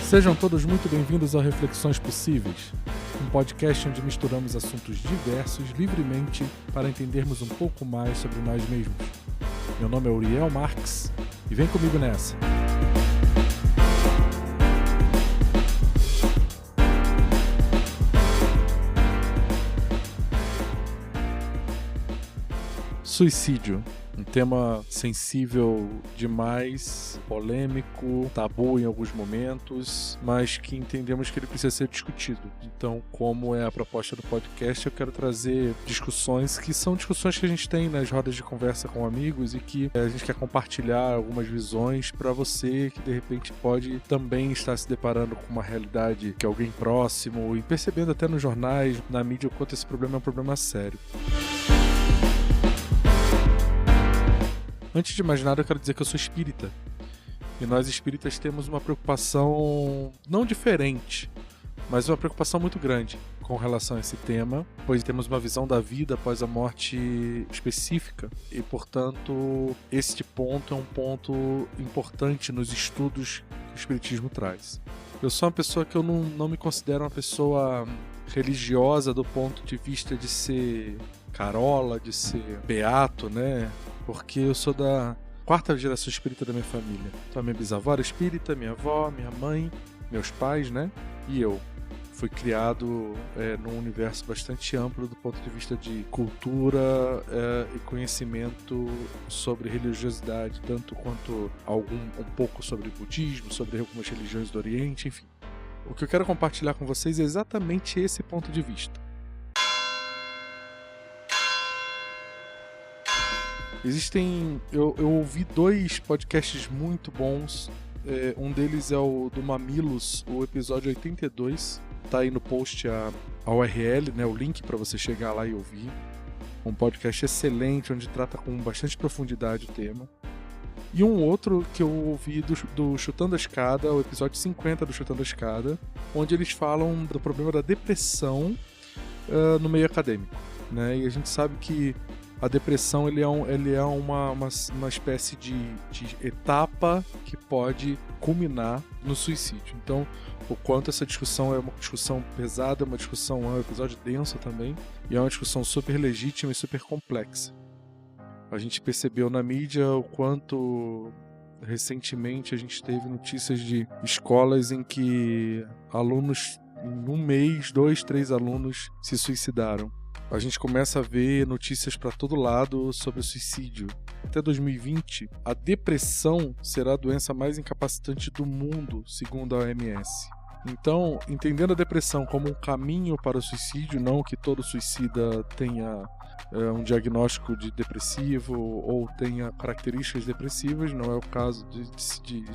Sejam todos muito bem-vindos ao Reflexões Possíveis, um podcast onde misturamos assuntos diversos livremente para entendermos um pouco mais sobre nós mesmos. Meu nome é Uriel Marques e vem comigo nessa. Suicídio, um tema sensível demais, polêmico, tabu em alguns momentos, mas que entendemos que ele precisa ser discutido. Então, como é a proposta do podcast, eu quero trazer discussões que são discussões que a gente tem nas rodas de conversa com amigos e que a gente quer compartilhar algumas visões para você que de repente pode também estar se deparando com uma realidade que é alguém próximo e percebendo até nos jornais, na mídia, o quanto esse problema é um problema sério. Antes de mais nada, eu quero dizer que eu sou espírita. E nós espíritas temos uma preocupação não diferente, mas uma preocupação muito grande com relação a esse tema, pois temos uma visão da vida após a morte específica e, portanto, este ponto é um ponto importante nos estudos que o espiritismo traz. Eu sou uma pessoa que eu não me considero uma pessoa religiosa do ponto de vista de ser carola, de ser beato, né? Porque eu sou da quarta geração espírita da minha família. Então a minha bisavó era espírita, minha avó, minha mãe, meus pais, né? E eu. Fui criado num universo bastante amplo do ponto de vista de cultura e conhecimento sobre religiosidade, tanto quanto um pouco sobre budismo, sobre algumas religiões do Oriente, enfim. O que eu quero compartilhar com vocês é exatamente esse ponto de vista. Eu ouvi 2 podcasts muito bons. Um deles é o do Mamilos, o episódio 82. Tá aí no post a URL, né, o link para você chegar lá e ouvir. Um podcast excelente, onde trata com bastante profundidade o tema. E um outro que eu ouvi do Chutando a Escada, o episódio 50 do Chutando a Escada, onde eles falam do problema da depressão no meio acadêmico, né? E a gente sabe que a depressão ele é uma espécie de etapa que pode culminar no suicídio. Então, o quanto essa discussão é uma discussão pesada, é um episódio denso também, e é uma discussão super legítima e super complexa. A gente percebeu na mídia o quanto recentemente a gente teve notícias de escolas em que alunos, em um mês, 2, 3 alunos se suicidaram. A gente começa a ver notícias para todo lado sobre o suicídio. Até 2020, a depressão será a doença mais incapacitante do mundo, segundo a OMS. Então, entendendo a depressão como um caminho para o suicídio, não que todo suicida tenha um diagnóstico de depressivo ou tenha características depressivas, não é o caso de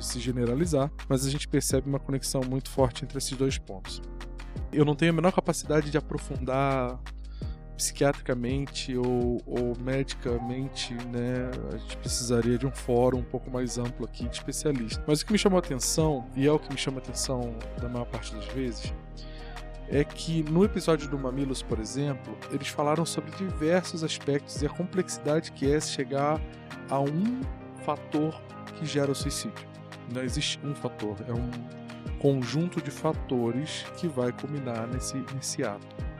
se generalizar, mas a gente percebe uma conexão muito forte entre esses 2 pontos. Eu não tenho a menor capacidade de aprofundar psiquiatricamente ou medicamente, né? A gente precisaria de um fórum um pouco mais amplo aqui de especialistas. Mas o que me chamou a atenção, e é o que me chama a atenção da maior parte das vezes, é que no episódio do Mamilos, por exemplo, eles falaram sobre diversos aspectos e a complexidade que é chegar a um fator que gera o suicídio. Não existe um fator, é um conjunto de fatores que vai culminar nesse ato.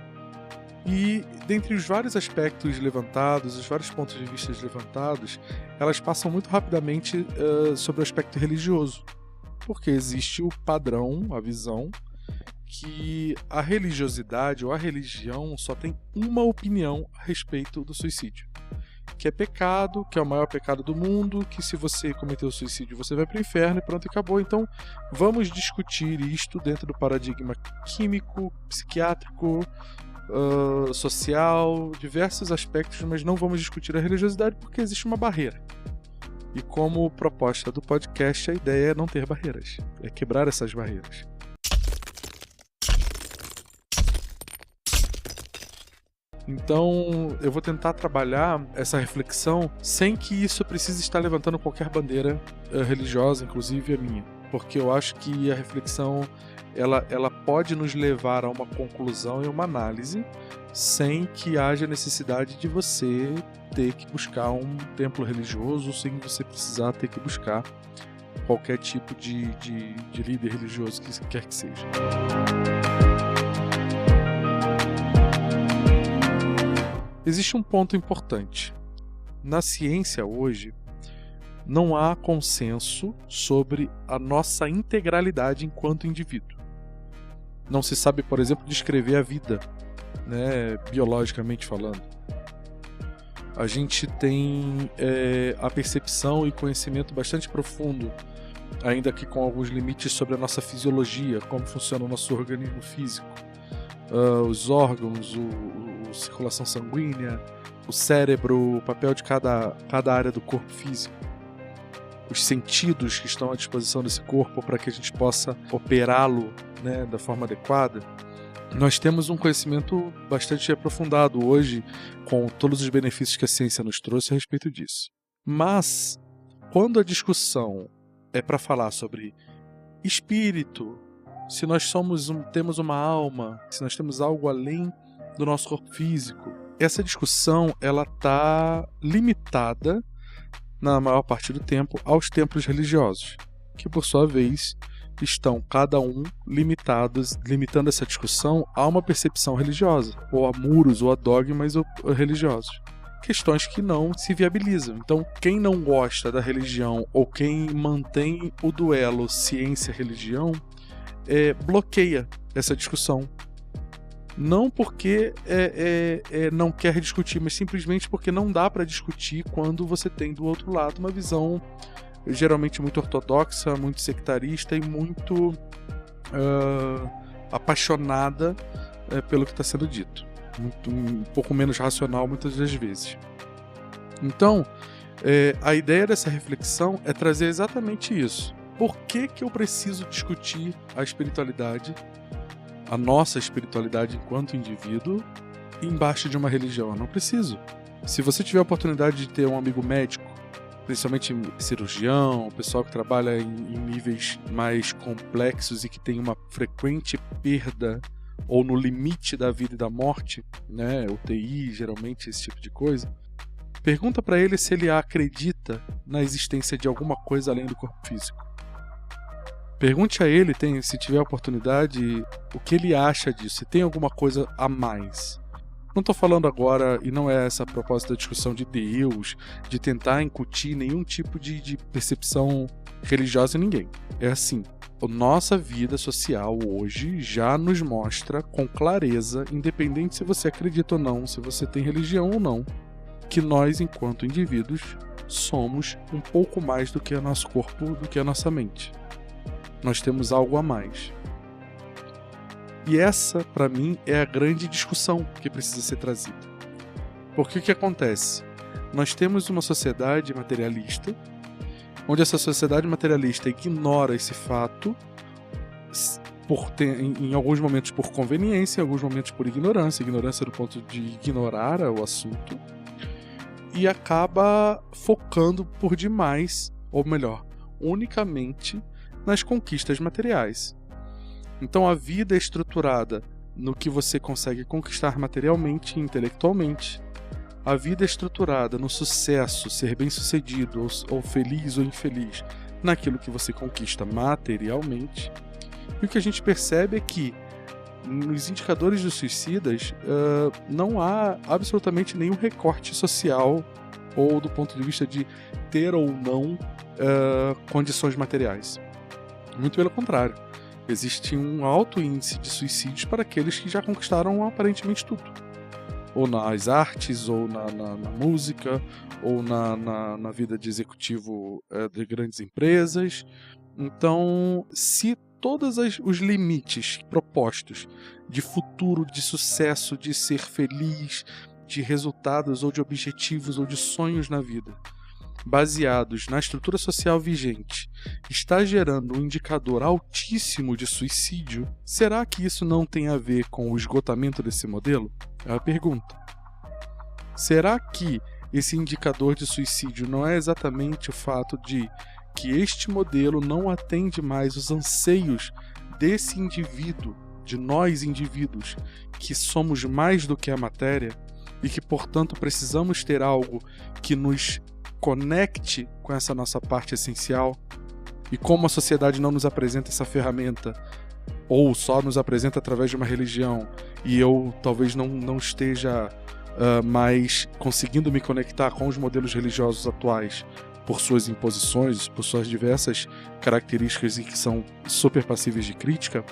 E dentre os vários aspectos levantados, os vários pontos de vista levantados, elas passam muito rapidamente sobre o aspecto religioso. Porque existe o padrão, a visão, que a religiosidade ou a religião só tem uma opinião a respeito do suicídio. Que é pecado, que é o maior pecado do mundo, que se você cometer o suicídio você vai para o inferno e pronto, acabou. Então vamos discutir isto dentro do paradigma químico, psiquiátrico, social, diversos aspectos, mas não vamos discutir a religiosidade porque existe uma barreira. E como proposta do podcast, a ideia é não ter barreiras, é quebrar essas barreiras. Então, eu vou tentar trabalhar essa reflexão sem que isso precise estar levantando qualquer bandeira religiosa, inclusive a minha. Porque eu acho que a reflexão ela pode nos levar a uma conclusão e uma análise sem que haja necessidade de você ter que buscar um templo religioso, sem você precisar ter que buscar qualquer tipo de líder religioso que quer que seja. Existe um ponto importante. Na ciência hoje, não há consenso sobre a nossa integralidade enquanto indivíduo. Não se sabe, por exemplo, descrever a vida, né, biologicamente falando. A gente tem a percepção e conhecimento bastante profundo, ainda que com alguns limites, sobre a nossa fisiologia, como funciona o nosso organismo físico, os órgãos, a circulação sanguínea, o cérebro, o papel de cada área do corpo físico, os sentidos que estão à disposição desse corpo para que a gente possa operá-lo, né, da forma adequada. Nós temos um conhecimento bastante aprofundado hoje, com todos os benefícios que a ciência nos trouxe a respeito disso. Mas, quando a discussão é para falar sobre espírito, se nós temos uma alma, se nós temos algo além do nosso corpo físico, essa discussão ela está limitada, na maior parte do tempo, aos templos religiosos, que por sua vez estão cada um limitando essa discussão a uma percepção religiosa, ou a muros, ou a dogmas religiosos. Questões que não se viabilizam. Então, quem não gosta da religião, ou quem mantém o duelo ciência-religião, bloqueia essa discussão. Não porque não quer discutir, mas simplesmente porque não dá para discutir quando você tem do outro lado uma visão geralmente muito ortodoxa, muito sectarista e muito apaixonada pelo que está sendo dito. Um pouco menos racional muitas das vezes. Então, a ideia dessa reflexão é trazer exatamente isso. Por que eu preciso discutir a espiritualidade, a nossa espiritualidade enquanto indivíduo, embaixo de uma religião? Eu não preciso. Se você tiver a oportunidade de ter um amigo médico, principalmente cirurgião, pessoal que trabalha em níveis mais complexos e que tem uma frequente perda ou no limite da vida e da morte, né, UTI, geralmente esse tipo de coisa, pergunta para ele se ele acredita na existência de alguma coisa além do corpo físico. Pergunte a ele, se tiver a oportunidade, o que ele acha disso, se tem alguma coisa a mais. Não estou falando agora, e não é essa a propósito da discussão de Deus, de tentar incutir nenhum tipo de percepção religiosa em ninguém. É assim, a nossa vida social hoje já nos mostra com clareza, independente se você acredita ou não, se você tem religião ou não, que nós, enquanto indivíduos, somos um pouco mais do que o nosso corpo, do que a nossa mente. Nós temos algo a mais. E essa, para mim, é a grande discussão que precisa ser trazida. Porque o que acontece? Nós temos uma sociedade materialista, onde essa sociedade materialista ignora esse fato, em alguns momentos por conveniência, em alguns momentos por ignorância do ponto de ignorar o assunto, e acaba focando por demais, ou melhor, unicamente nas conquistas materiais. Então a vida é estruturada no que você consegue conquistar materialmente e intelectualmente. A vida é estruturada no sucesso, ser bem-sucedido ou feliz ou infeliz naquilo que você conquista materialmente. E o que a gente percebe é que nos indicadores dos suicidas não há absolutamente nenhum recorte social ou do ponto de vista de ter ou não condições materiais. Muito pelo contrário. Existe um alto índice de suicídios para aqueles que já conquistaram aparentemente tudo. Ou nas artes, ou na música, ou na vida de executivo de grandes empresas. Então, se todos os limites propostos de futuro, de sucesso, de ser feliz, de resultados, ou de objetivos, ou de sonhos na vida, baseados na estrutura social vigente, está gerando um indicador altíssimo de suicídio, será que isso não tem a ver com o esgotamento desse modelo? É a pergunta. Será que esse indicador de suicídio não é exatamente o fato de que este modelo não atende mais os anseios desse indivíduo, de nós indivíduos, que somos mais do que a matéria e que, portanto, precisamos ter algo que nos conecte com essa nossa parte essencial? E como a sociedade não nos apresenta essa ferramenta, ou só nos apresenta através de uma religião, e eu talvez não esteja mais conseguindo me conectar com os modelos religiosos atuais por suas imposições, por suas diversas características e que são super passíveis de crítica,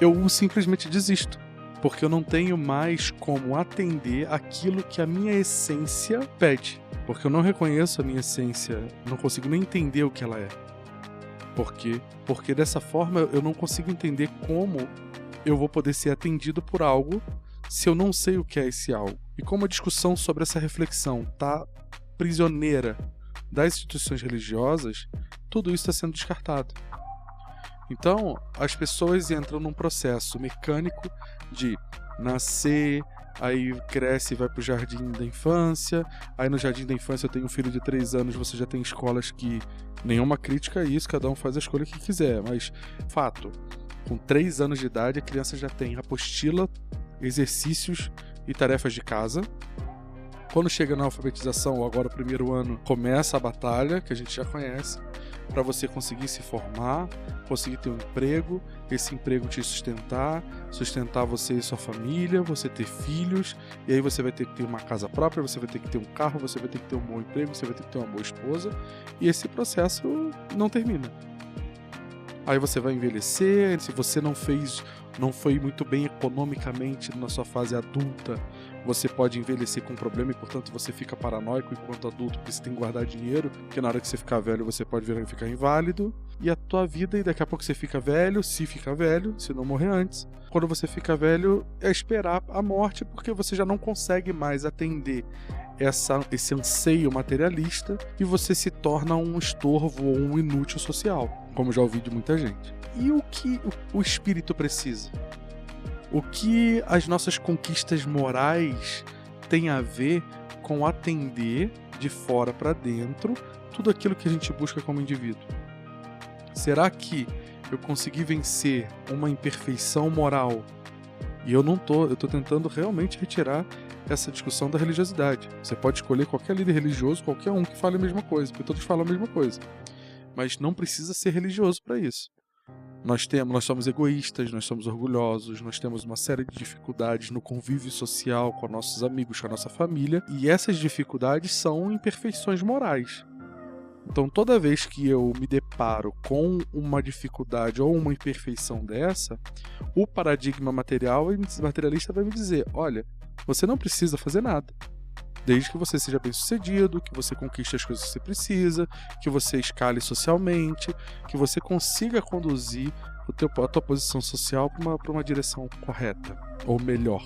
eu simplesmente desisto, porque eu não tenho mais como atender aquilo que a minha essência pede, porque eu não reconheço a minha essência, não consigo nem entender o que ela é. Por quê? Porque dessa forma eu não consigo entender como eu vou poder ser atendido por algo se eu não sei o que é esse algo. E como a discussão sobre essa reflexão está prisioneira das instituições religiosas, tudo isso está sendo descartado. Então, as pessoas entram num processo mecânico de nascer, aí cresce e vai pro jardim da infância, aí no jardim da infância eu tenho um filho de 3 anos, você já tem escolas que nenhuma crítica a isso, cada um faz a escolha que quiser, mas fato, com 3 anos de idade a criança já tem apostila, exercícios e tarefas de casa. Quando chega na alfabetização, ou agora o primeiro ano, começa a batalha, que a gente já conhece, para você conseguir se formar, conseguir ter um emprego, esse emprego te sustentar você e sua família, você ter filhos, e aí você vai ter que ter uma casa própria, você vai ter que ter um carro, você vai ter que ter um bom emprego, você vai ter que ter uma boa esposa, e esse processo não termina. Aí você vai envelhecer, se você não foi muito bem economicamente na sua fase adulta, você pode envelhecer com um problema e, portanto, você fica paranoico enquanto adulto, porque você tem que guardar dinheiro, porque na hora que você ficar velho, você pode vir a ficar inválido, e a tua vida, e daqui a pouco você fica velho, se não morrer antes. Quando você fica velho, é esperar a morte, porque você já não consegue mais atender esse anseio materialista, e você se torna um estorvo ou um inútil social, como já ouvi de muita gente. E o que o espírito precisa? O que as nossas conquistas morais têm a ver com atender de fora para dentro tudo aquilo que a gente busca como indivíduo? Será que eu consegui vencer uma imperfeição moral? E eu tô tentando realmente retirar essa discussão da religiosidade. Você pode escolher qualquer líder religioso, qualquer um que fale a mesma coisa, porque todos falam a mesma coisa. Mas não precisa ser religioso para isso. Nós somos egoístas, nós somos orgulhosos, nós temos uma série de dificuldades no convívio social com nossos amigos, com a nossa família, e essas dificuldades são imperfeições morais. Então, toda vez que eu me deparo com uma dificuldade ou uma imperfeição dessa, o paradigma materialista vai me dizer: olha, você não precisa fazer nada. Desde que você seja bem-sucedido, que você conquiste as coisas que você precisa, que você escale socialmente, que você consiga conduzir a tua posição social para uma direção correta, ou melhor.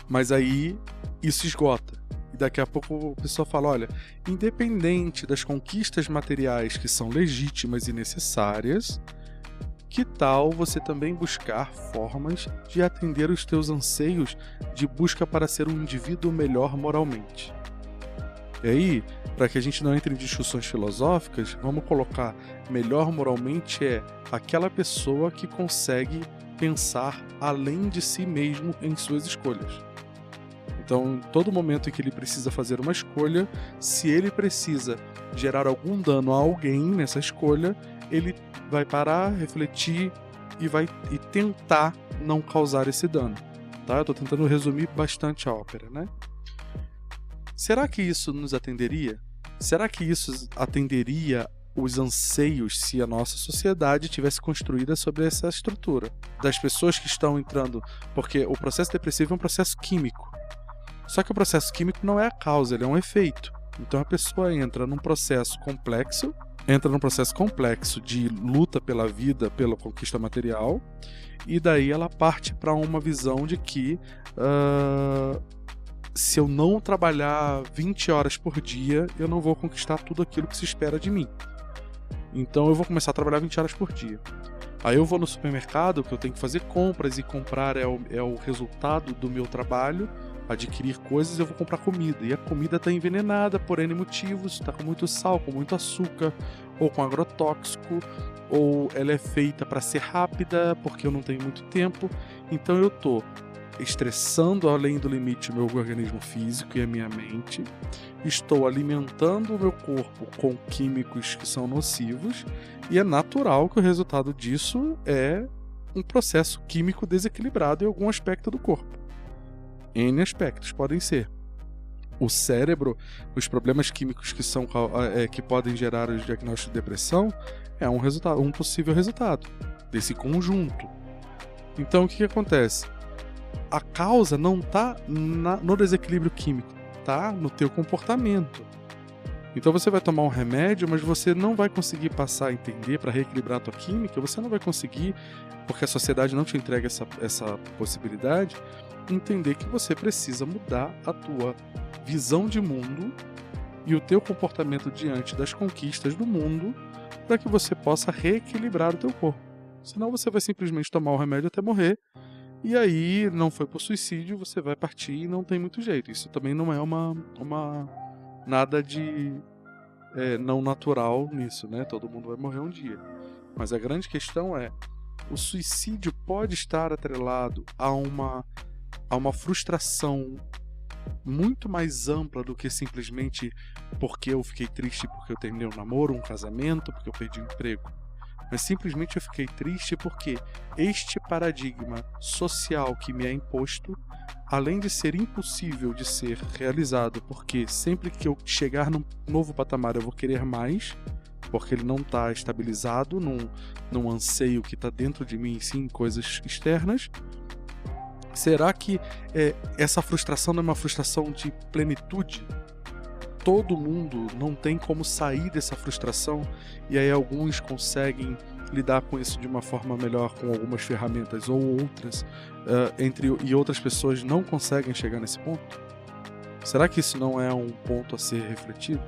Mas aí isso esgota. E daqui a pouco a pessoa fala: olha, independente das conquistas materiais que são legítimas e necessárias, que tal você também buscar formas de atender os teus anseios de busca para ser um indivíduo melhor moralmente? E aí, para que a gente não entre em discussões filosóficas, vamos colocar: melhor moralmente é aquela pessoa que consegue pensar além de si mesmo em suas escolhas. Então, em todo momento em que ele precisa fazer uma escolha, se ele precisa gerar algum dano a alguém nessa escolha, ele vai parar, refletir e tentar não causar esse dano. Tá? Eu estou tentando resumir bastante a ópera, né? Será que isso nos atenderia? Será que isso atenderia os anseios se a nossa sociedade tivesse construída sobre essa estrutura? Das pessoas que estão entrando... Porque o processo depressivo é um processo químico. Só que o processo químico não é a causa, ele é um efeito. Então a pessoa entra num processo complexo de luta pela vida, pela conquista material, e daí ela parte para uma visão de que se eu não trabalhar 20 horas por dia, eu não vou conquistar tudo aquilo que se espera de mim. Então eu vou começar a trabalhar 20 horas por dia. Aí eu vou no supermercado, que eu tenho que fazer compras, e comprar é o resultado do meu trabalho, adquirir coisas, eu vou comprar comida. E a comida está envenenada por N motivos, está com muito sal, com muito açúcar, ou com agrotóxico, ou ela é feita para ser rápida, porque eu não tenho muito tempo. Então eu estou estressando além do limite o meu organismo físico e a minha mente, estou alimentando o meu corpo com químicos que são nocivos, e é natural que o resultado disso é um processo químico desequilibrado em algum aspecto do corpo. N aspectos podem ser. O cérebro, os problemas químicos que podem gerar o diagnóstico de depressão, é um possível resultado desse conjunto. Então, o que acontece? A causa não está no desequilíbrio químico, está no teu comportamento. Então você vai tomar um remédio, mas você não vai conseguir passar a entender para reequilibrar a tua química, você não vai conseguir, porque a sociedade não te entrega essa possibilidade, entender que você precisa mudar a tua visão de mundo e o teu comportamento diante das conquistas do mundo para que você possa reequilibrar o teu corpo. Senão você vai simplesmente tomar o remédio até morrer, e aí não foi por suicídio, você vai partir e não tem muito jeito. Isso também não é nada de não natural nisso, né? Todo mundo vai morrer um dia. Mas a grande questão é, o suicídio pode estar atrelado a uma frustração muito mais ampla do que simplesmente porque eu fiquei triste porque eu terminei um namoro, um casamento, porque eu perdi o emprego. Mas simplesmente eu fiquei triste porque este paradigma social que me é imposto, além de ser impossível de ser realizado, porque sempre que eu chegar num novo patamar eu vou querer mais, porque ele não está estabilizado num anseio que está dentro de mim, sim, coisas externas. Será que essa frustração não é uma frustração de plenitude? Todo mundo não tem como sair dessa frustração, e aí alguns conseguem lidar com isso de uma forma melhor com algumas ferramentas ou outras, e outras pessoas não conseguem chegar nesse ponto? Será que isso não é um ponto a ser refletido?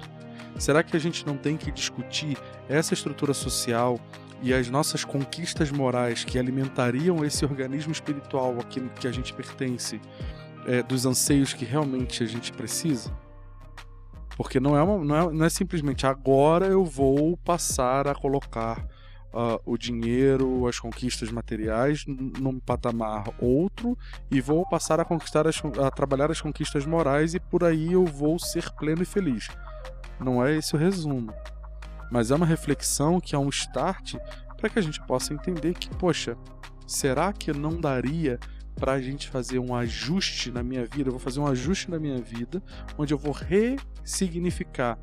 Será que a gente não tem que discutir essa estrutura social e as nossas conquistas morais que alimentariam esse organismo espiritual a que a gente pertence, dos anseios que realmente a gente precisa? Porque não é simplesmente agora eu vou passar a colocar o dinheiro, as conquistas materiais num patamar outro e vou passar a trabalhar as conquistas morais e por aí eu vou ser pleno e feliz. Não é esse o resumo. Mas é uma reflexão que é um start para que a gente possa entender que, poxa, será que não daria para a gente fazer um ajuste na minha vida? Eu vou fazer um ajuste na minha vida, onde eu vou ressignificar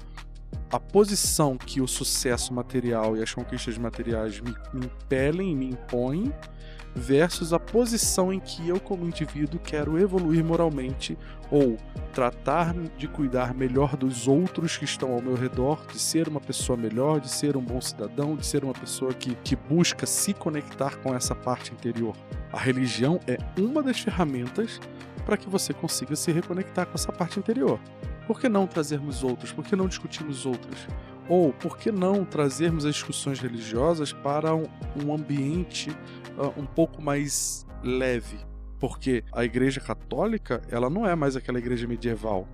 a posição que o sucesso material e as conquistas materiais me impelem, me impõem, versus a posição em que eu, como indivíduo, quero evoluir moralmente ou tratar de cuidar melhor dos outros que estão ao meu redor, de ser uma pessoa melhor, de ser um bom cidadão, de ser uma pessoa que busca se conectar com essa parte interior. A religião é uma das ferramentas para que você consiga se reconectar com essa parte interior. Por que não trazermos outros? Por que não discutirmos outros? Ou por que não trazermos as discussões religiosas para um ambiente um pouco mais leve? Porque a Igreja Católica, ela não é mais aquela igreja medieval.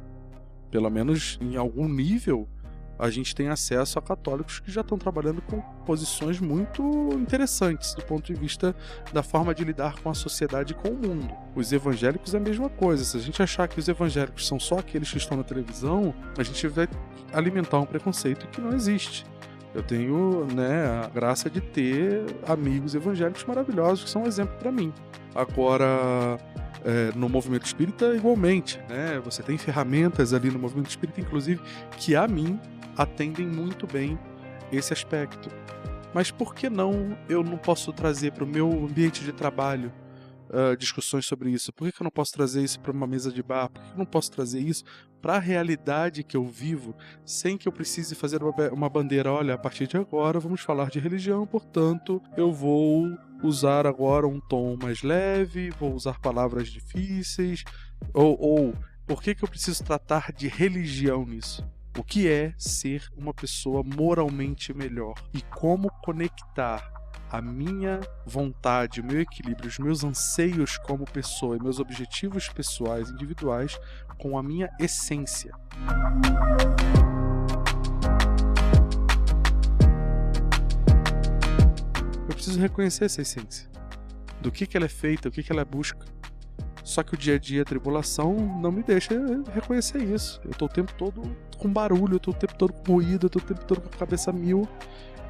Pelo menos em algum nível, a gente tem acesso a católicos que já estão trabalhando com posições muito interessantes do ponto de vista da forma de lidar com a sociedade e com o mundo. Os evangélicos é a mesma coisa. Se a gente achar que os evangélicos são só aqueles que estão na televisão, a gente vai alimentar um preconceito que não existe. Eu tenho, a graça de ter amigos evangélicos maravilhosos que são um exemplo para mim. Agora, no movimento espírita, igualmente, você tem ferramentas ali no movimento espírita, inclusive, que a mim atendem muito bem esse aspecto. Mas por que eu não posso trazer para o meu ambiente de trabalho discussões sobre isso? Por que eu não posso trazer isso para uma mesa de bar? Por que eu não posso trazer isso para a realidade que eu vivo, sem que eu precise fazer uma bandeira? Olha, a partir de agora vamos falar de religião, portanto eu vou usar agora um tom mais leve, vou usar palavras difíceis, ou por que eu preciso tratar de religião nisso? O que é ser uma pessoa moralmente melhor? E como conectar a minha vontade, o meu equilíbrio, os meus anseios como pessoa e meus objetivos pessoais, individuais, com a minha essência? Eu preciso reconhecer essa essência. Do que ela é feita, o que ela busca. Só que o dia a dia, a tribulação, não me deixa reconhecer isso. Eu tô o tempo todo com barulho, eu tô o tempo todo com ruído, eu tô o tempo todo com a cabeça mil.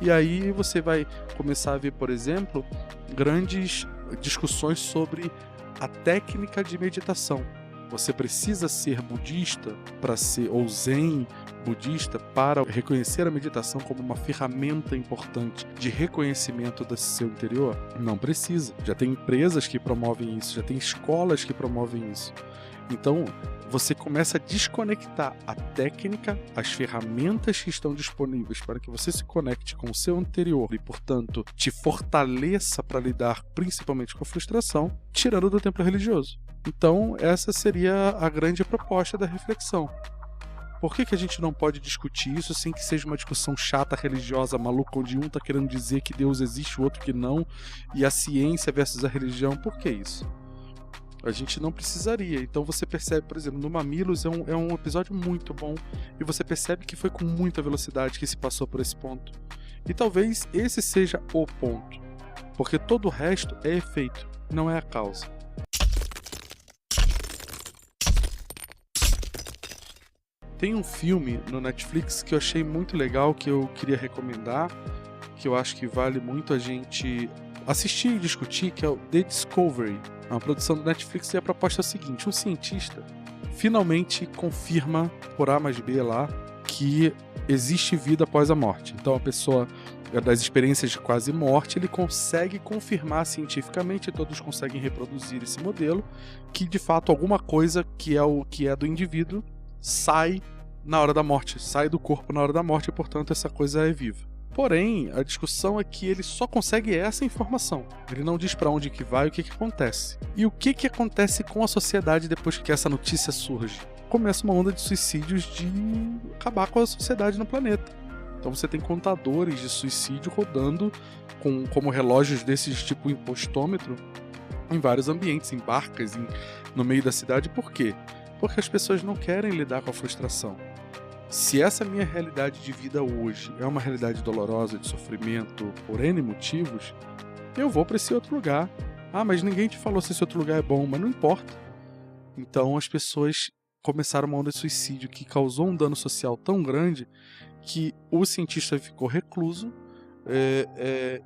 E aí você vai começar a ver, por exemplo, grandes discussões sobre a técnica de meditação. Você precisa ser budista para ser, ou zen budista, para reconhecer a meditação como uma ferramenta importante de reconhecimento do seu interior? Não precisa. Já tem empresas que promovem isso, já tem escolas que promovem isso. Então, você começa a desconectar a técnica, as ferramentas que estão disponíveis para que você se conecte com o seu interior e, portanto, te fortaleça para lidar principalmente com a frustração, tirando do templo religioso. Então, essa seria a grande proposta da reflexão. Por que a gente não pode discutir isso sem que seja uma discussão chata, religiosa, maluca, onde um está querendo dizer que Deus existe, o outro que não, e a ciência versus a religião? Por que isso? A gente não precisaria. Então você percebe, por exemplo, no Mamilos é um episódio muito bom e você percebe que foi com muita velocidade que se passou por esse ponto. E talvez esse seja o ponto, porque todo o resto é efeito, não é a causa. Tem um filme no Netflix que eu achei muito legal, que eu queria recomendar, que eu acho que vale muito a gente assistir e discutir, que é o The Discovery. É uma produção do Netflix e a proposta é a seguinte: um cientista finalmente confirma, por A mais B lá, que existe vida após a morte. Então a pessoa, das experiências de quase morte, ele consegue confirmar cientificamente, todos conseguem reproduzir esse modelo, que de fato alguma coisa que é do indivíduo sai na hora da morte, sai do corpo na hora da morte e, portanto, essa coisa é viva. Porém, a discussão é que ele só consegue essa informação. Ele não diz para onde que vai e o que acontece. E o que acontece com a sociedade depois que essa notícia surge? Começa uma onda de suicídios de acabar com a sociedade no planeta. Então você tem contadores de suicídio rodando como relógios desses tipo impostômetro em vários ambientes, em barcas, no meio da cidade. Por quê? Porque as pessoas não querem lidar com a frustração. Se essa minha realidade de vida hoje é uma realidade dolorosa, de sofrimento, por N motivos, eu vou para esse outro lugar. Ah, mas ninguém te falou se esse outro lugar é bom, mas não importa. Então as pessoas começaram uma onda de suicídio que causou um dano social tão grande que o cientista ficou recluso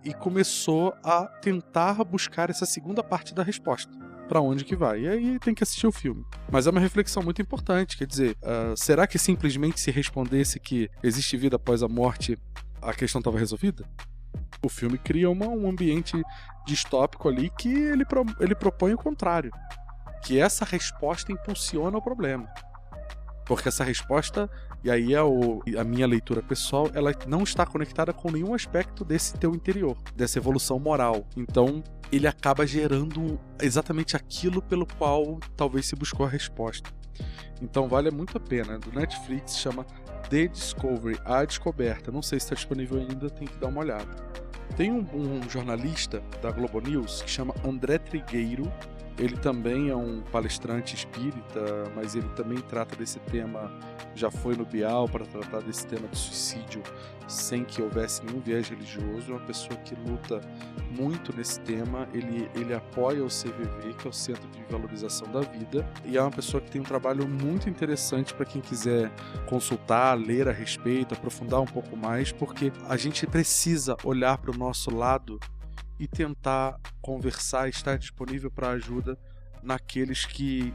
e começou a tentar buscar essa segunda parte da resposta. Para onde que vai? E aí tem que assistir o filme. Mas é uma reflexão muito importante, quer dizer, será que simplesmente se respondesse que existe vida após a morte, a questão estava resolvida? O filme cria um ambiente distópico ali que ele propõe o contrário, que essa resposta impulsiona o problema. Porque essa resposta, e aí a minha leitura pessoal, ela não está conectada com nenhum aspecto desse teu interior, dessa evolução moral. Então, ele acaba gerando exatamente aquilo pelo qual talvez se buscou a resposta. Então, vale muito a pena. Do Netflix, chama The Discovery, A Descoberta. Não sei se está disponível ainda, tem que dar uma olhada. Tem um jornalista da Globo News que chama André Trigueiro. Ele também é um palestrante espírita, mas ele também trata desse tema, já foi no Bial para tratar desse tema de suicídio sem que houvesse nenhum viés religioso. É uma pessoa que luta muito nesse tema, ele apoia o CVV, que é o Centro de Valorização da Vida, e é uma pessoa que tem um trabalho muito interessante para quem quiser consultar, ler a respeito, aprofundar um pouco mais, porque a gente precisa olhar para o nosso lado e tentar conversar e estar disponível para ajuda naqueles que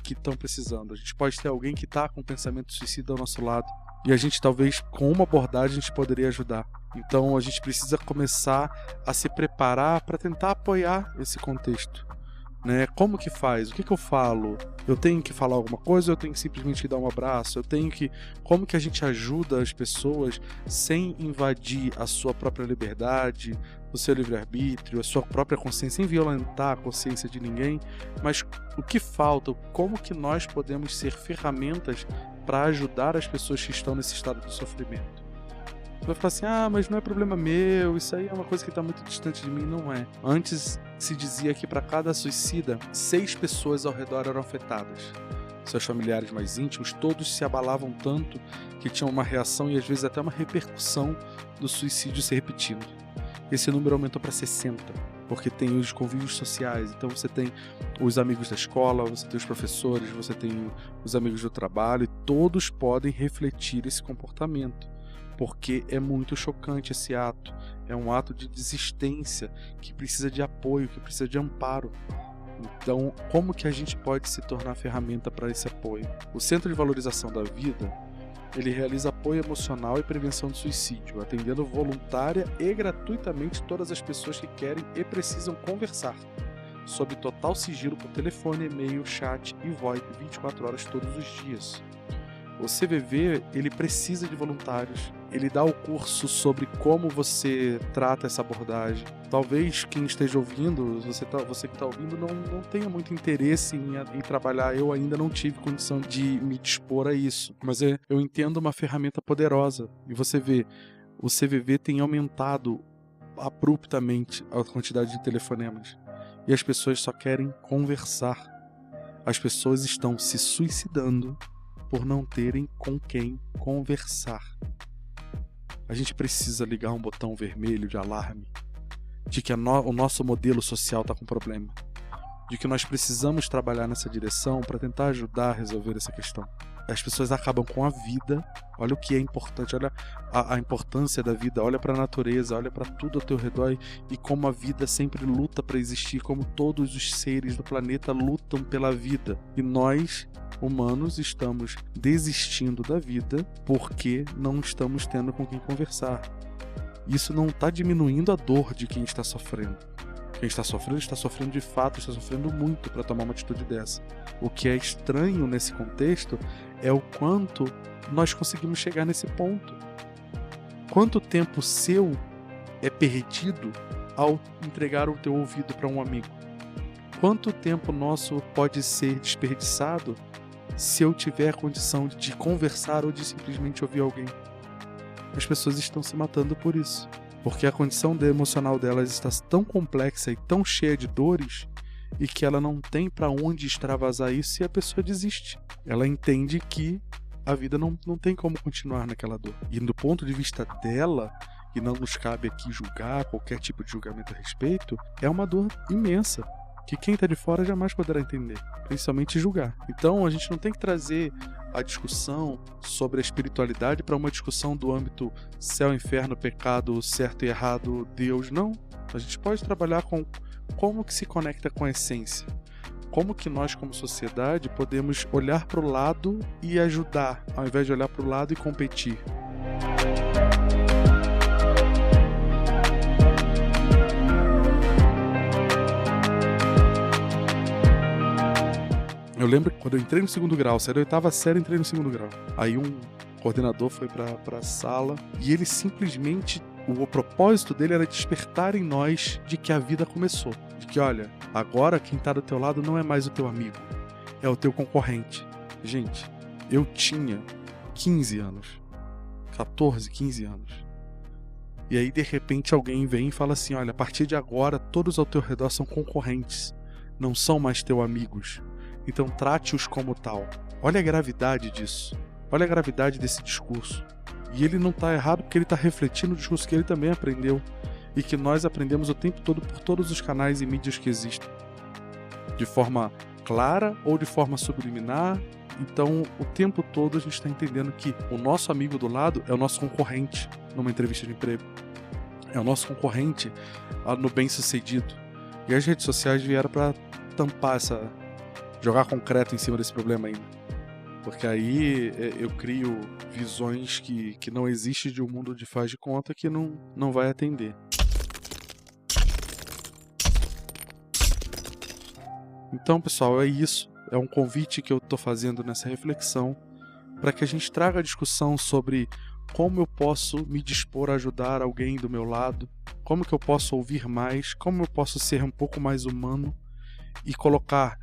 estão precisando. A gente pode ter alguém que está com pensamento suicida ao nosso lado e a gente talvez com uma abordagem a gente poderia ajudar. Então a gente precisa começar a se preparar para tentar apoiar esse contexto. Né? Como que faz? O que eu falo? Eu tenho que falar alguma coisa ou eu tenho que simplesmente dar um abraço? Como que a gente ajuda as pessoas sem invadir a sua própria liberdade, o seu livre-arbítrio, a sua própria consciência, sem violentar a consciência de ninguém? Mas o que falta? Como que nós podemos ser ferramentas para ajudar as pessoas que estão nesse estado de sofrimento? Você vai falar assim, mas não é problema meu, isso aí é uma coisa que está muito distante de mim. Não é. Antes se dizia que para cada suicida, 6 pessoas ao redor eram afetadas. Seus familiares mais íntimos, todos se abalavam tanto que tinham uma reação e às vezes até uma repercussão do suicídio se repetindo. Esse número aumentou para 60. porque tem os convívios sociais. Então você tem os amigos da escola, você tem os professores, você tem os amigos do trabalho, e todos podem refletir esse comportamento, porque é muito chocante esse ato. É um ato de desistência que precisa de apoio, que precisa de amparo. Então, como que a gente pode se tornar ferramenta para esse apoio? O Centro de Valorização da Vida, ele realiza apoio emocional e prevenção de suicídio, atendendo voluntária e gratuitamente todas as pessoas que querem e precisam conversar, sob total sigilo por telefone, e-mail, chat e VoIP 24 horas todos os dias. O CVV, ele precisa de voluntários, ele dá o curso sobre como você trata essa abordagem. Talvez quem esteja ouvindo, você que está ouvindo, não tenha muito interesse em trabalhar. Eu ainda não tive condição de me dispor a isso, mas eu entendo uma ferramenta poderosa. E você vê, o CVV tem aumentado abruptamente a quantidade de telefonemas. E as pessoas só querem conversar. As pessoas estão se suicidando por não terem com quem conversar. A gente precisa ligar um botão vermelho de alarme de que o nosso modelo social está com problema, de que nós precisamos trabalhar nessa direção para tentar ajudar a resolver essa questão. As pessoas acabam com a vida. Olha o que é importante, olha a importância da vida, olha para a natureza, olha para tudo ao teu redor e como a vida sempre luta para existir, como todos os seres do planeta lutam pela vida. E nós, humanos, estamos desistindo da vida porque não estamos tendo com quem conversar. Isso não está diminuindo a dor de quem está sofrendo. Quem está sofrendo de fato, está sofrendo muito para tomar uma atitude dessa. O que é estranho nesse contexto é o quanto nós conseguimos chegar nesse ponto. Quanto tempo seu é perdido ao entregar o teu ouvido para um amigo? Quanto tempo nosso pode ser desperdiçado se eu tiver a condição de conversar ou de simplesmente ouvir alguém? As pessoas estão se matando por isso. Porque a condição emocional delas está tão complexa e tão cheia de dores e que ela não tem para onde extravasar isso e a pessoa desiste. Ela entende que a vida não tem como continuar naquela dor. E do ponto de vista dela, e não nos cabe aqui julgar qualquer tipo de julgamento a respeito, é uma dor imensa que quem está de fora jamais poderá entender, principalmente julgar. Então a gente não tem que trazer a discussão sobre a espiritualidade para uma discussão do âmbito céu, inferno, pecado, certo e errado, Deus. Não. A gente pode trabalhar com como que se conecta com a essência. Como que nós, como sociedade, podemos olhar para o lado e ajudar, ao invés de olhar para o lado e competir. Eu lembro que quando eu entrei no segundo grau, saí da 8ª série e entrei no segundo grau. Aí um coordenador foi pra sala e ele simplesmente, o propósito dele era despertar em nós de que a vida começou. De que, olha, agora quem tá do teu lado não é mais o teu amigo, é o teu concorrente. Gente, eu tinha 15 anos, 14, 15 anos. E aí, de repente, alguém vem e fala assim, olha, a partir de agora, todos ao teu redor são concorrentes, não são mais teus amigos. Então trate-os como tal. Olha a gravidade disso. Olha a gravidade desse discurso. E ele não está errado porque ele está refletindo o discurso que ele também aprendeu. E que nós aprendemos o tempo todo por todos os canais e mídias que existem. De forma clara ou de forma subliminar. Então o tempo todo a gente está entendendo que o nosso amigo do lado é o nosso concorrente numa entrevista de emprego. É o nosso concorrente no bem-sucedido. E as redes sociais vieram para tampar jogar concreto em cima desse problema ainda. Porque aí eu crio visões que não existem de um mundo de faz de conta que não vai atender. Então, pessoal, é isso. É um convite que eu estou fazendo nessa reflexão para que a gente traga a discussão sobre como eu posso me dispor a ajudar alguém do meu lado, como que eu posso ouvir mais, como eu posso ser um pouco mais humano e colocar,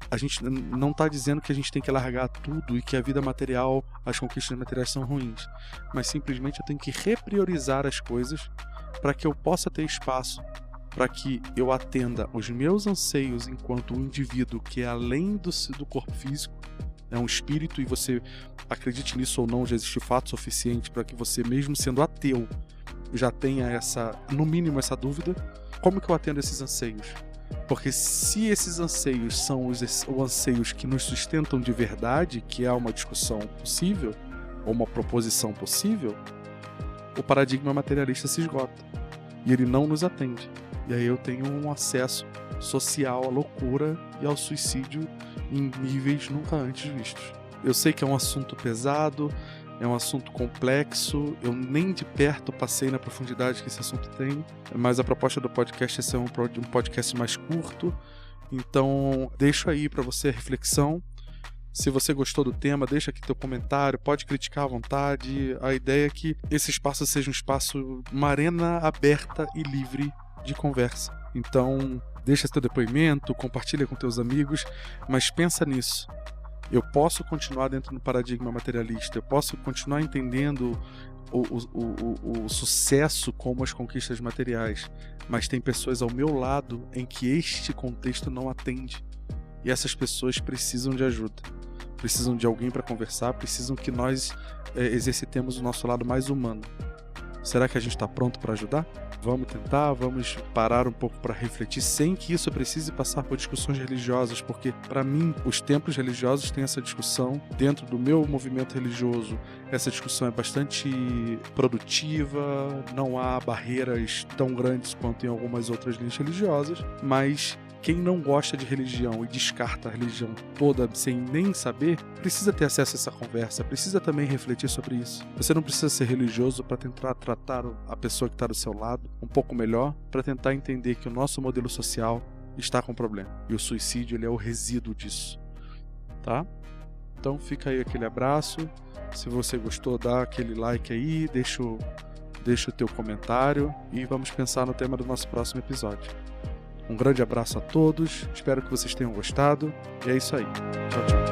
a gente não está dizendo que a gente tem que largar tudo e que a vida material, as conquistas materiais são ruins, mas simplesmente eu tenho que repriorizar as coisas para que eu possa ter espaço, para que eu atenda os meus anseios enquanto um indivíduo que é além do corpo físico, é um espírito, e você acredite nisso ou não, já existe fato suficiente para que você, mesmo sendo ateu, já tenha no mínimo essa dúvida, como que eu atendo esses anseios? Porque se esses anseios são os anseios que nos sustentam de verdade, que é uma discussão possível, ou uma proposição possível, o paradigma materialista se esgota. E ele não nos atende. E aí eu tenho um acesso social à loucura e ao suicídio em níveis nunca antes vistos. Eu sei que é um assunto pesado, é um assunto complexo, eu nem de perto passei na profundidade que esse assunto tem, mas a proposta do podcast é ser um podcast mais curto, então deixo aí para você a reflexão. Se você gostou do tema, deixa aqui teu comentário, pode criticar à vontade. A ideia é que esse espaço seja um espaço, uma arena aberta e livre de conversa. Então, deixa teu depoimento, compartilha com teus amigos, mas pensa nisso. Eu posso continuar dentro do paradigma materialista, eu posso continuar entendendo o sucesso como as conquistas materiais, mas tem pessoas ao meu lado em que este contexto não atende. E essas pessoas precisam de ajuda, precisam de alguém para conversar, precisam que nós exercitemos o nosso lado mais humano. Será que a gente está pronto para ajudar? Vamos tentar, vamos parar um pouco para refletir, sem que isso precise passar por discussões religiosas, porque, para mim, os templos religiosos têm essa discussão. Dentro do meu movimento religioso, essa discussão é bastante produtiva, não há barreiras tão grandes quanto em algumas outras linhas religiosas, mas quem não gosta de religião e descarta a religião toda sem nem saber, precisa ter acesso a essa conversa, precisa também refletir sobre isso. Você não precisa ser religioso para tentar tratar a pessoa que está do seu lado um pouco melhor, para tentar entender que o nosso modelo social está com problema. E o suicídio ele é o resíduo disso. Tá? Então fica aí aquele abraço. Se você gostou, dá aquele like aí, deixa o teu comentário e vamos pensar no tema do nosso próximo episódio. Um grande abraço a todos, espero que vocês tenham gostado, e é isso aí. Tchau, tchau.